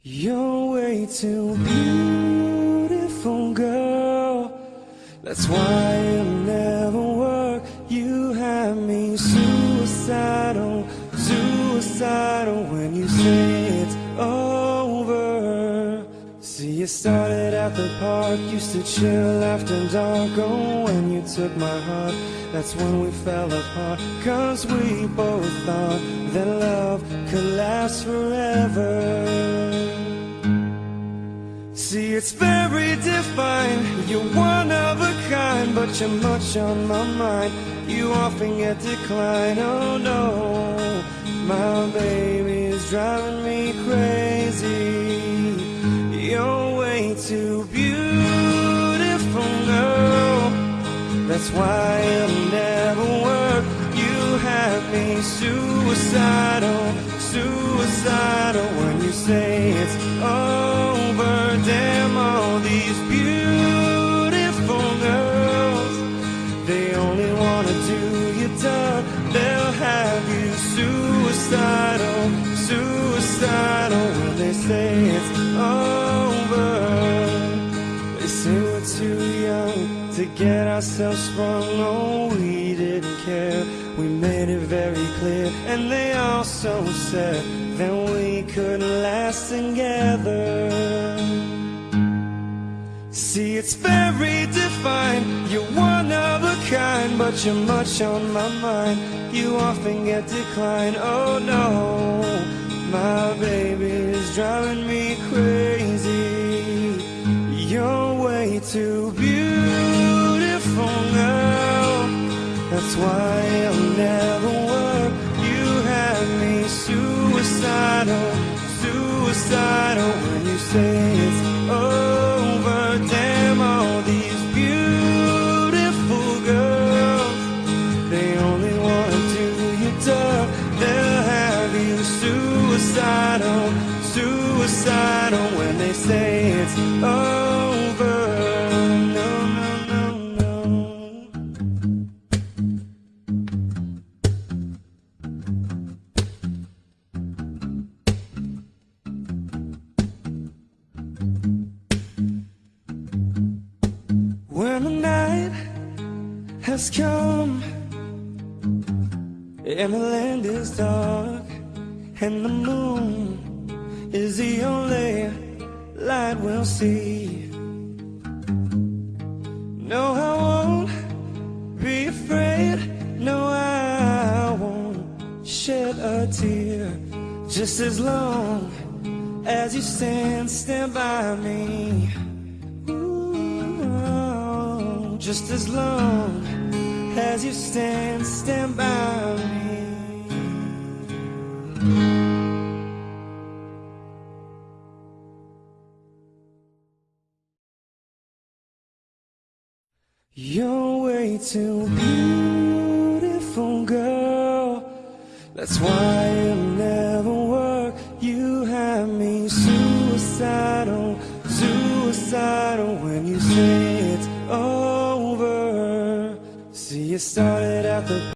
You're way too beautiful, girl. That's why it'll never work. You have me suicidal, suicidal when you say it's over. See, it started at the park, used to chill after dark. Oh, when you took my heart, that's when we fell apart. 'Cause we both thought that love could last forever. See, it's very defined, you're one of a kind, but you're much on my mind, you often get declined. Oh no, my baby is driving me crazy. You're way too beautiful, girl. That's why it'll never work. You have me suicidal, suicidal when you say it's over. Damn, all these beautiful girls, they only wanna do you dirt. They'll have you suicidal, suicidal when they say it's over. They say we're too young to get ourselves sprung. Oh, we didn't care, we made it very clear. And they also said that we couldn't last together. See, it's very defined, you're one of a kind, but you're much on my mind, you often get declined. Oh no, my baby is driving me crazy. You're way too beautiful, girl. That's why it'll never work. You have me suicidal, suicidal when you say it's over. Damn, all these beautiful girls, they only wanna do you dirt. They'll have you suicidal, suicidal when they say it's over. No, no, no, no. When the night has come and the land is dark and the moon is the only light we'll see, no, I won't be afraid. No, I won't shed a tear, just as long as you stand by me. Ooh, just as long as you stand by me. You're way too beautiful, girl. That's why it'll never work. You have me suicidal, suicidal when you say it's over. See, you started at the